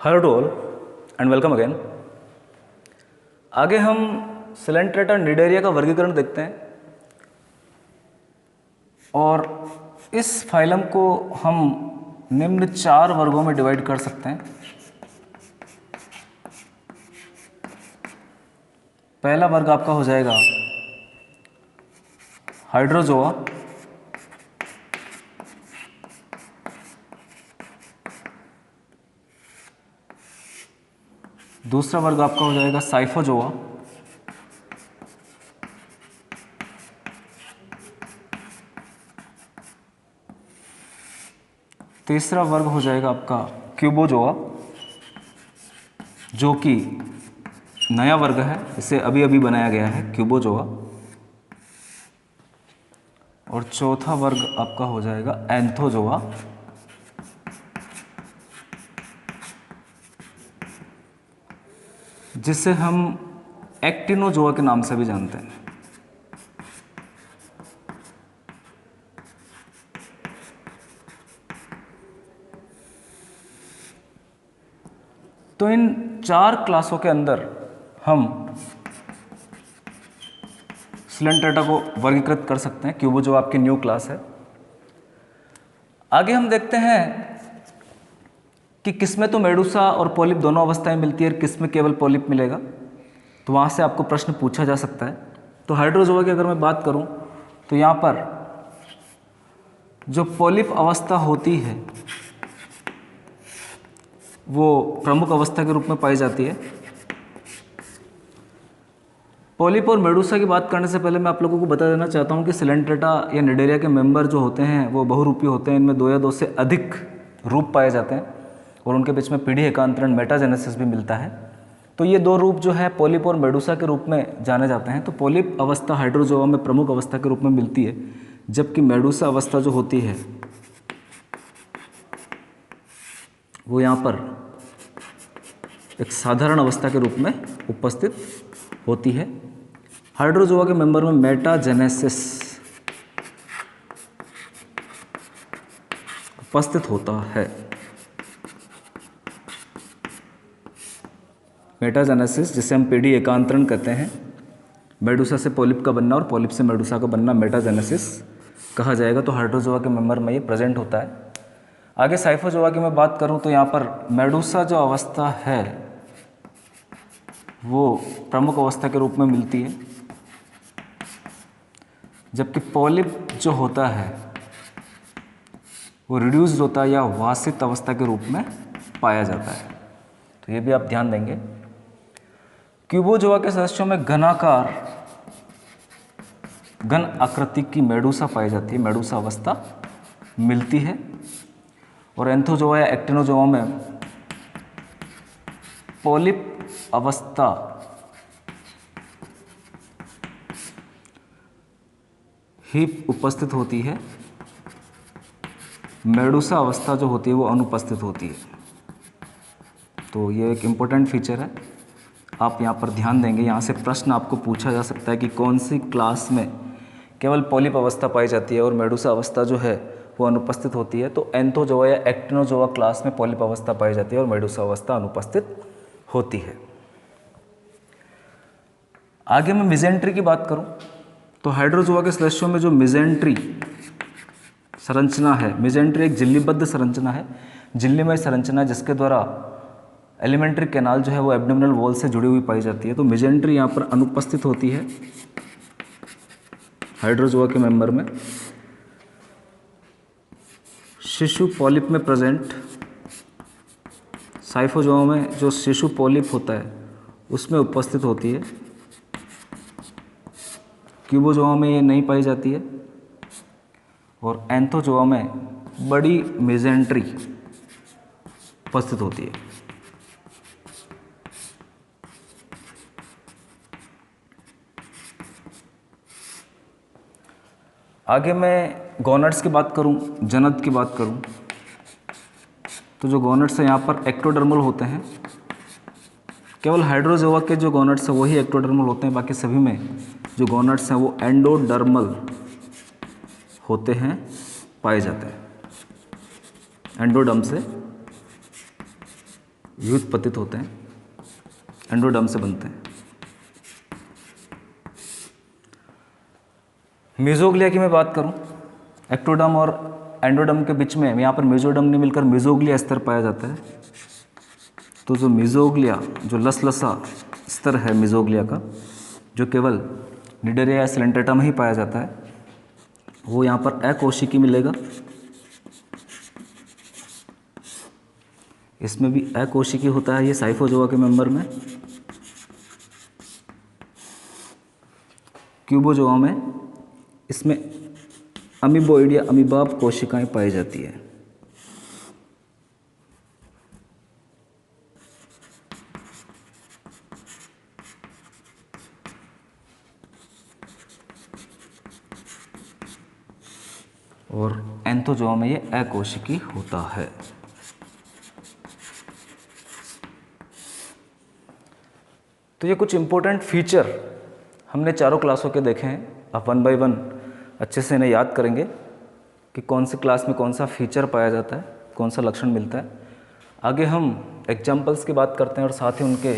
Hello to all and welcome again. आगे हम Coelenterata Cnidaria का वर्गीकरण देखते हैं और इस फाइलम को हम निम्न 4 वर्गों में डिवाइड कर सकते हैं। पहला वर्ग आपका हो जाएगा हाइड्रोजोआ, दूसरा वर्ग आपका हो जाएगा साइफोजोआ, तीसरा वर्ग हो जाएगा आपका क्यूबोजोआ, जो कि नया वर्ग है, इसे अभी अभी बनाया गया है क्यूबोजोआ, और चौथा वर्ग आपका हो जाएगा एंथोजोआ, जिसे हम एक्टिनोजोआ के नाम से भी जानते हैं। तो इन 4 क्लासों के अंदर हम सिलेंट्रेटा को वर्गीकृत कर सकते हैं। क्यूबोजोआ आपकी न्यू क्लास है। आगे हम देखते हैं कि किसमें तो मेडूसा और पॉलिप दोनों अवस्थाएं मिलती है और किसमें केवल पॉलिप मिलेगा। तो वहाँ से आपको प्रश्न पूछा जा सकता है। तो हाइड्रोजोआ की अगर मैं बात करूँ तो यहाँ पर जो पॉलिप अवस्था होती है वो प्रमुख अवस्था के रूप में पाई जाती है। पॉलिप और मेडूसा की बात करने से पहले मैं आप लोगों को बता देना चाहता हूँ कि सिलेंट्रेटा या निडेरिया के मेंबर जो होते हैं वो बहुरूपी होते हैं। इनमें 2 या 2 से अधिक रूप पाए जाते हैं और उनके बीच में पीढ़ी एकांतरण मेटाजेनेसिस भी मिलता है। तो ये 2 रूप जो है पॉलिप और मेडूसा के रूप में जाने जाते हैं। तो पॉलिप अवस्था हाइड्रोजोआ में प्रमुख अवस्था के रूप में मिलती है, जबकि मेडूसा अवस्था जो होती है वो यहाँ पर एक साधारण अवस्था के रूप में उपस्थित होती है। हाइड्रोजोआ के मेंबर में मेटाजेनेसिस उपस्थित होता है। मेटाजेनेसिस जिसे हम पीढ़ी एकांतरण कहते हैं, मेडूसा से पॉलिप का बनना और पॉलिप से मेडूसा का बनना मेटाजेनेसिस कहा जाएगा। तो हाइड्रोजोआ के मेंबर में ये प्रेजेंट होता है। आगे साइफोजोआ की मैं बात करूं तो यहाँ पर मेडूसा जो अवस्था है वो प्रमुख अवस्था के रूप में मिलती है, जबकि पॉलिप जो होता है वो रिड्यूस्ड होता है या वासित अवस्था के रूप में पाया जाता है। तो ये भी आप ध्यान देंगे। क्यूबोजोआ के सदस्यों में घनाकार घन आकृति की मेडूसा पाई जाती है, मेडूसा अवस्था मिलती है। और एंथोजोआ या एक्टिनोजोआ में पॉलिप अवस्था ही उपस्थित होती है, मेडूसा अवस्था जो होती है वो अनुपस्थित होती है। तो ये एक इम्पोर्टेंट फीचर है, आप यहाँ पर ध्यान देंगे। यहाँ से प्रश्न आपको पूछा जा सकता है कि कौन सी क्लास में केवल पॉलिप अवस्था पाई जाती है और मेडूसा अवस्था जो है वो अनुपस्थित होती है। तो एंथोजोआ या एक्टिनोजोआ क्लास में पॉलिप अवस्था पाई जाती है और मेडूसा अवस्था अनुपस्थित होती है। आगे मैं मिजेंट्री की बात करूं तो हाइड्रोजोआ के सदस्यों में जो मिजेंट्री संरचना है, मिजेंट्री एक झिल्लीबद्ध संरचना है, झिल्लीमय संरचना है जिसके द्वारा एलिमेंट्री कैनाल जो है वो एब्डोमिनल वॉल से जुड़ी हुई पाई जाती है। तो मिजेंट्री यहाँ पर अनुपस्थित होती है हाइड्रोजोआ के मेंबर में। शिशु पॉलिप में प्रेजेंट, साइफोजोआ में जो शिशु पॉलिप होता है उसमें उपस्थित होती है। क्यूबोजोआ में ये नहीं पाई जाती है और एंथोजोआ में बड़ी मिजेंट्री उपस्थित होती है। आगे मैं गोनड्स की बात करूं, जनद की बात करूं तो जो गोनड्स हैं यहाँ पर एक्टोडर्मल होते हैं। केवल हाइड्रोजोआ के जो गोनड्स हैं वही एक्टोडर्मल होते हैं, बाकी सभी में जो गोनड्स हैं वो एंडोडर्मल होते हैं, पाए जाते हैं। एंडोडर्म से व्युत्पत्तित होते हैं, एंडोडर्म से बनते हैं। मेसोग्लिया की मैं बात करूं, एक्टोडर्म और एंडोडर्म के बीच में यहाँ पर मेसोडर्म ने मिलकर मेसोग्लिया स्तर पाया जाता है। तो जो मेसोग्लिया, जो लसलसा स्तर है मेसोग्लिया का, जो केवल निडेरिया या सिलेंट्रेटा में ही पाया जाता है, वो यहाँ पर अकोशिकी मिलेगा। इसमें भी अकोशिकी होता है ये साइफोजोआ के मेंबर में। क्यूबोजोआ में इसमें अमीबोइड या अमीबाब कोशिकाएं पाई जाती है। और एंथोजोआ में ये अकोशिकी होता है। तो ये कुछ इंपॉर्टेंट फीचर हमने चारों क्लासों के देखे हैं। आप 1 बाय 1 अच्छे से इन्हें याद करेंगे कि कौन से क्लास में कौन सा फीचर पाया जाता है, कौन सा लक्षण मिलता है। आगे हम एग्जाम्पल्स की बात करते हैं और साथ ही उनके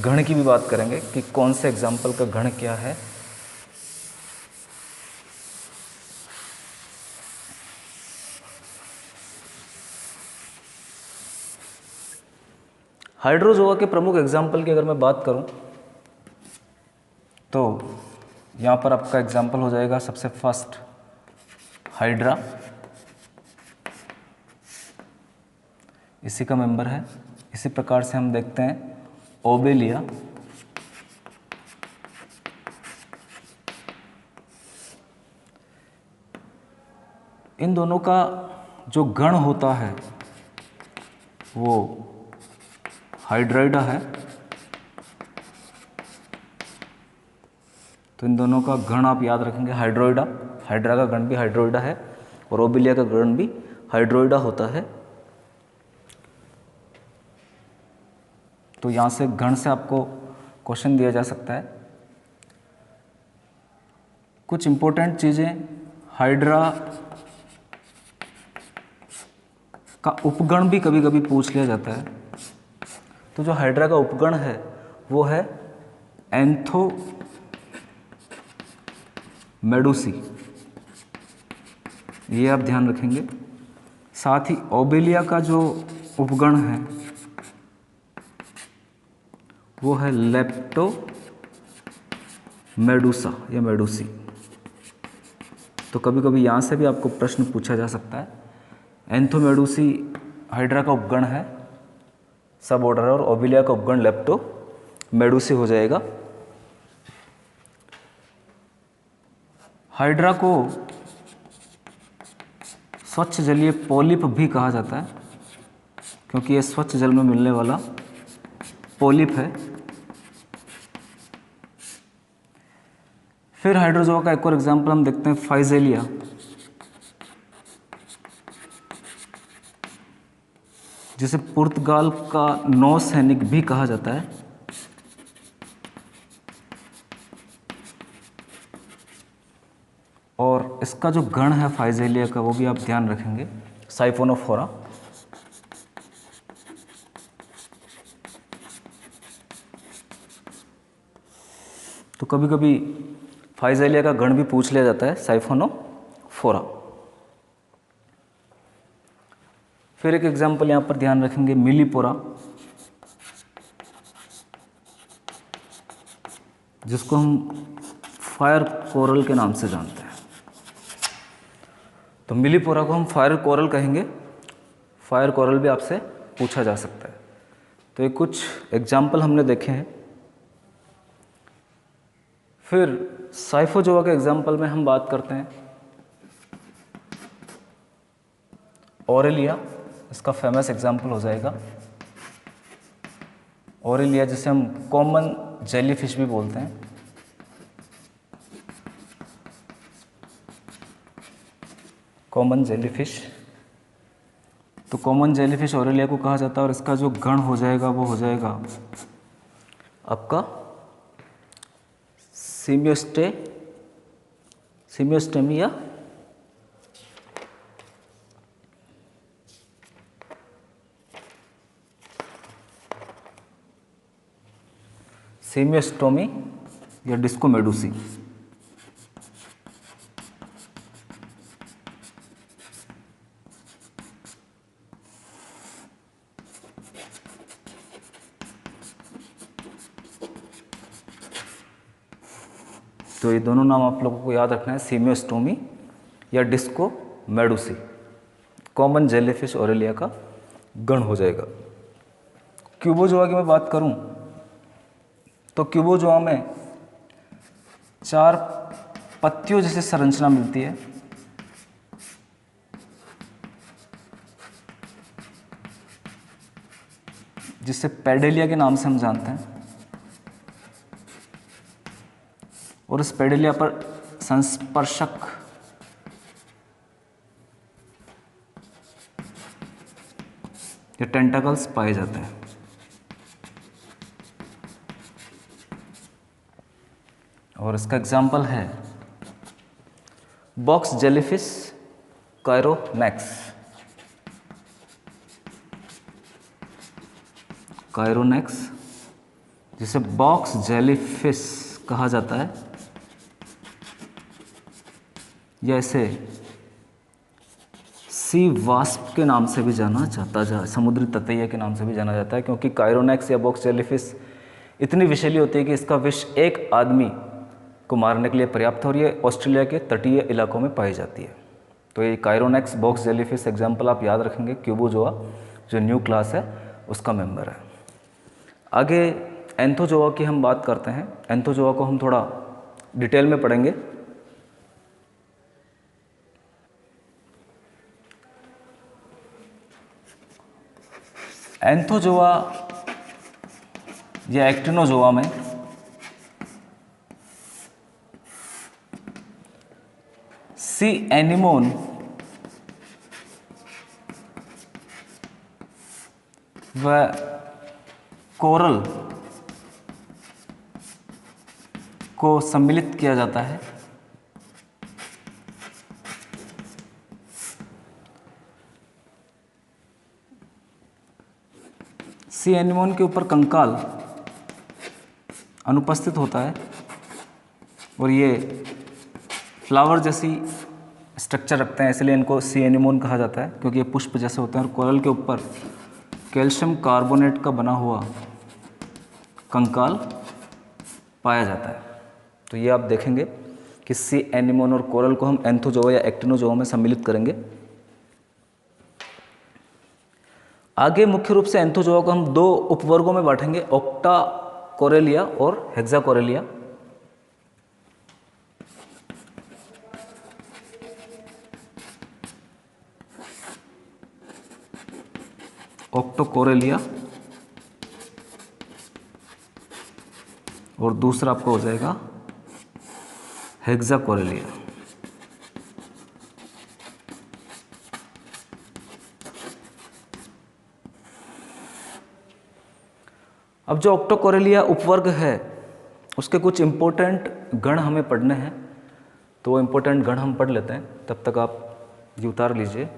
गण की भी बात करेंगे कि कौन से एग्जाम्पल का गण क्या है। हाइड्रोजोआ के प्रमुख एग्जाम्पल की अगर मैं बात करूं तो यहाँ पर आपका एग्जाम्पल हो जाएगा सबसे फर्स्ट हाइड्रा, इसी का मेंबर है। इसी प्रकार से हम देखते हैं ओबेलिया, इन दोनों का जो गण होता है वो हाइड्राइडा है। तो इन दोनों का गण आप याद रखेंगे हाइड्रोइडा। हाइड्रा का गण भी हाइड्रोइडा है और ओबेलिया का गण भी हाइड्रोइडा होता है। तो यहाँ से गण से आपको क्वेश्चन दिया जा सकता है। कुछ इंपॉर्टेंट चीज़ें, हाइड्रा का उपगण भी कभी कभी पूछ लिया जाता है। तो जो हाइड्रा का उपगण है वो है एंथोमेडुसी, ये आप ध्यान रखेंगे। साथ ही ओबेलिया का जो उपगण है वो है लेप्टोमेडुसा या मेडुसी। तो कभी कभी यहाँ से भी आपको प्रश्न पूछा जा सकता है। एंथोमेडुसी हाइड्रा का उपगण है, सब ऑर्डर है, और ओबेलिया का उपगण लेप्टोमेडुसी हो जाएगा। हाइड्रा को स्वच्छ जलीय पॉलिप भी कहा जाता है क्योंकि ये स्वच्छ जल में मिलने वाला पॉलिप है। फिर हाइड्रोजोआ का एक और एग्जाम्पल हम देखते हैं फाइजेलिया, जिसे पुर्तगाल का नौ सैनिक भी कहा जाता है। और इसका जो गण है फाइजेलिया का वो भी आप ध्यान रखेंगे, साइफोनोफोरा। तो कभी कभी फाइजेलिया का गण भी पूछ लिया जाता है, साइफोनोफोरा। फिर एक एग्जाम्पल यहाँ पर ध्यान रखेंगे मिलीपोरा, जिसको हम फायर कोरल के नाम से जानते हैं। तो मिलीपोरा को हम फायर कोरल कहेंगे। फायर कोरल भी आपसे पूछा जा सकता है। तो ये कुछ एग्जाम्पल हमने देखे हैं। फिर साइफोजोआ के एग्जाम्पल में हम बात करते हैं ओरेलिया, इसका फेमस एग्जाम्पल हो जाएगा ओरेलिया, जिसे हम कॉमन जेलीफिश भी बोलते हैं। कॉमन जेलीफिश, तो कॉमन जेलीफिश ओरेलिया को कहा जाता है। और इसका जो गण हो जाएगा वो हो जाएगा आपका सीमियोस्टेमिया। सेमियोस्टोमी या डिस्को मेडुसी। तो ये दोनों नाम आप लोगों को याद रखना है, सेमियोस्टोमी या disco medusae. Common jellyfish Aurelia का गण हो जाएगा। क्यूबोजोआ की मैं बात करूं तो क्यूबोजोआ में 4 पत्तियों जैसी संरचना मिलती है, जिसे पेडेलिया के नाम से हम जानते हैं। और इस पेडेलिया पर संस्पर्शक या टेंटाकल्स पाए जाते हैं। और इसका एग्जाम्पल है बॉक्स जेलीफिश कायरोनेक्स। कायरोनेक्स जिसे बॉक्स जेलीफिश कहा जाता है, या इसे सी वास्प के नाम से भी जाना जाता है, समुद्री ततैया के नाम से भी जाना जाता है, क्योंकि कायरोनेक्स या बॉक्स जेलीफिश इतनी विषैली होती है कि इसका विष एक आदमी को मारने के लिए पर्याप्त है, और ये ऑस्ट्रेलिया के तटीय इलाकों में पाई जाती है। तो ये कायरोनेक्स बॉक्स जेलीफिश एग्जाम्पल आप याद रखेंगे। क्यूबोजोआ जो न्यू क्लास है उसका मेंबर है। आगे एंथोजोआ की हम बात करते हैं। एंथोजोआ को हम थोड़ा डिटेल में पढ़ेंगे। एंथोजोआ या एक्टिनोजोआ में सी एनिमोन व कोरल को सम्मिलित किया जाता है। सी एनिमोन के ऊपर कंकाल अनुपस्थित होता है, और ये फ्लावर जैसी स्ट्रक्चर रखते हैं, इसलिए इनको सी एनिमोन कहा जाता है, क्योंकि ये पुष्प जैसे होते हैं। और कोरल के ऊपर कैल्शियम कार्बोनेट का बना हुआ कंकाल पाया जाता है। तो ये आप देखेंगे कि सी एनिमोन और कोरल को हम एंथोजोआ या एक्टिनोजोआ में सम्मिलित करेंगे। आगे मुख्य रूप से एंथोजोआ को हम 2 उपवर्गों में बांटेंगे, ऑक्टा कोरेलिया और हेक्सा कोरेलिया। ऑक्टोकोरेलिया और दूसरा आपका हो जाएगा हेक्साकोरेलिया। अब जो ऑक्टोकोरेलिया उपवर्ग है उसके कुछ इंपॉर्टेंट गण हमें पढ़ने हैं, तो वो इंपॉर्टेंट गण हम पढ़ लेते हैं। तब तक आप ये उतार लीजिए।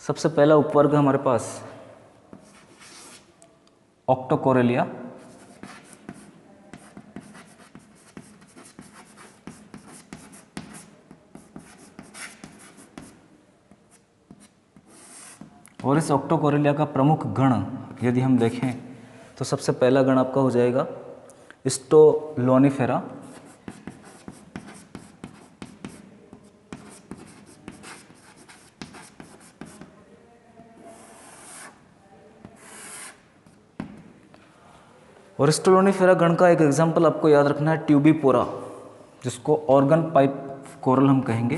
सबसे पहला उपवर्ग हमारे पास ऑक्टोकोरेलिया। और इस ऑक्टोकोरेलिया का प्रमुख गण यदि हम देखें तो सबसे पहला गण आपका हो जाएगा स्टोलोनिफेरा। और स्टोलोनिफेरा गण का एक एग्जाम्पल आपको याद रखना है ट्यूबिपोरा, जिसको ऑर्गन पाइप कोरल हम कहेंगे।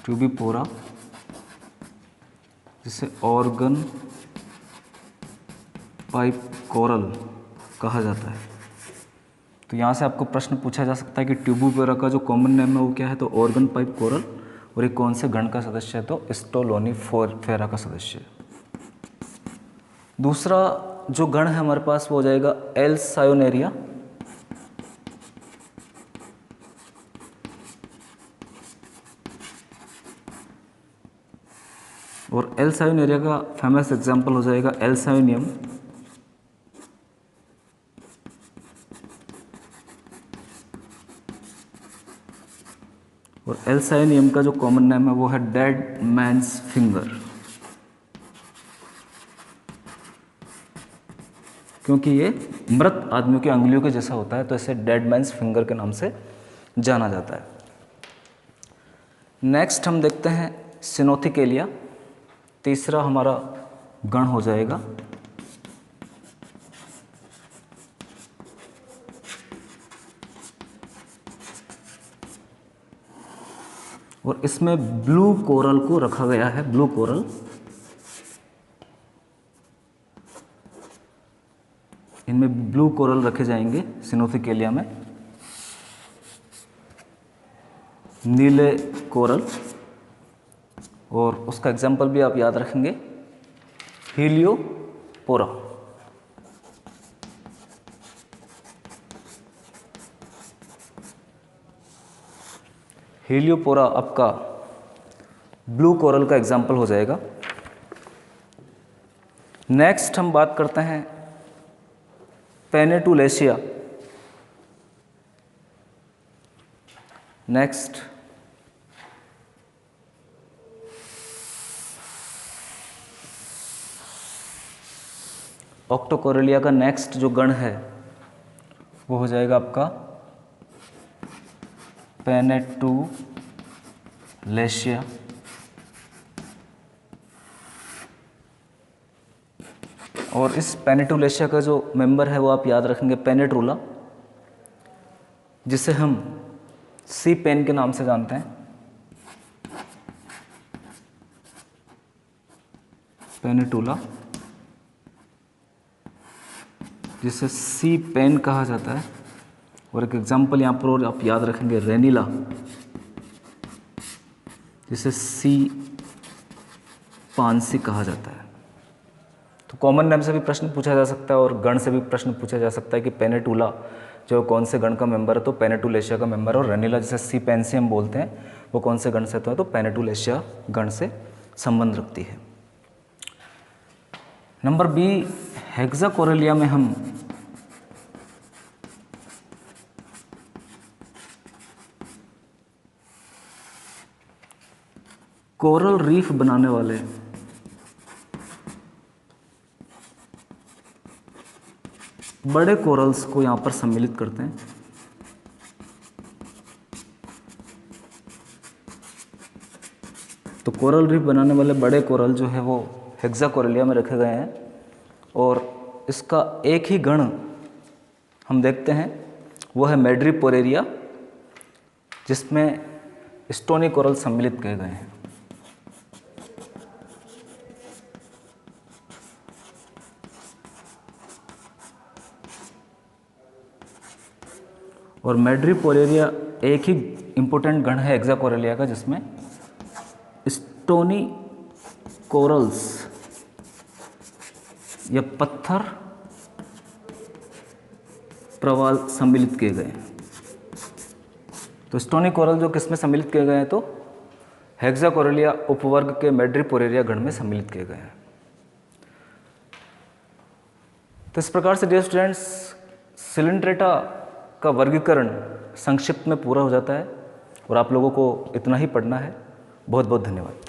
ट्यूबिपोरा जिसे ऑर्गन पाइप कोरल कहा जाता है। तो यहाँ से आपको प्रश्न पूछा जा सकता है कि ट्यूबिपोरा का जो कॉमन नेम है वो क्या है, तो ऑर्गन पाइप कोरल। और ये कौन से गण का सदस्य है, तो स्टोलोनिफेरा का सदस्य है। दूसरा जो गण है हमारे पास वो हो जाएगा एल्सायोनेरिया। और एल्साइनेरिया का फेमस एग्जाम्पल हो जाएगा एल्साइनियम। और एल्साइनियम का जो कॉमन नेम है वो है डेड मैन्स फिंगर, क्योंकि ये मृत आदमियों की अंगुलियों के जैसा होता है, तो इसे डेड मैन्स फिंगर के नाम से जाना जाता है। नेक्स्ट हम देखते हैं सिनोथिकेलिया, तीसरा हमारा गण हो जाएगा। और इसमें ब्लू कोरल को रखा गया है, ब्लू कोरल। इनमें ब्लू कोरल रखे जाएंगे सिनोथिकेलिया में, नीले कोरल। और उसका एग्जाम्पल भी आप याद रखेंगे, हीलियोपोरा। हीलियोपोरा आपका ब्लू कोरल का एग्जाम्पल हो जाएगा। नेक्स्ट हम बात करते हैं पेनेटुलेशिया। नेक्स्ट ऑक्टोकोरेलिया का नेक्स्ट जो गण है वो हो जाएगा आपका पेनेटुलेशिया। और इस पेनेटुलेशिया का जो मेंबर है वो आप याद रखेंगे पेनेट्रूला, जिसे हम सी पेन के नाम से जानते हैं। पेनेटुला जिसे सी पेन कहा जाता है। और एक एग्जाम्पल यहाँ पर और आप याद रखेंगे रेनिला, जिसे सी पानसी कहा जाता है। तो कॉमन नेम से भी प्रश्न पूछा जा सकता है और गण से भी प्रश्न पूछा जा सकता है कि पेनेटुला जो कौन से गण का मेंबर है, तो पेनेटुलेशिया का मेंबर है। और रेनिला जिसे सी पेंसी हम बोलते हैं वो कौन से गण से तो है, तो पेनेटुलेशिया गण से संबंध रखती है। नंबर बी, हेक्साकोरेलिया में हम कोरल रीफ बनाने वाले बड़े कोरल्स को यहां पर सम्मिलित करते हैं। तो कोरल रीफ बनाने वाले बड़े कोरल जो है वो हेक्साकोरेलिया में रखे गए हैं। और इसका एक ही गण हम देखते हैं वो है मैड्रिपोरेरिया, जिसमें स्टोनी कोरल सम्मिलित किए गए हैं। और मैड्रिपोरेरिया एक ही इम्पोर्टेंट गण है हेक्साकोरेलिया का, जिसमें स्टोनी कोरल्स या पत्थर प्रवाल सम्मिलित किए गए हैं। तो स्टोनी कोरल जो किस में सम्मिलित किए गए हैं, तो हेक्साकोरेलिया उपवर्ग के मैड्रिपोरेरिया गण में सम्मिलित किए गए हैं। तो इस प्रकार से डियर स्टूडेंट्स, सिलिंड्रेटा का वर्गीकरण संक्षिप्त में पूरा हो जाता है और आप लोगों को इतना ही पढ़ना है। बहुत बहुत धन्यवाद।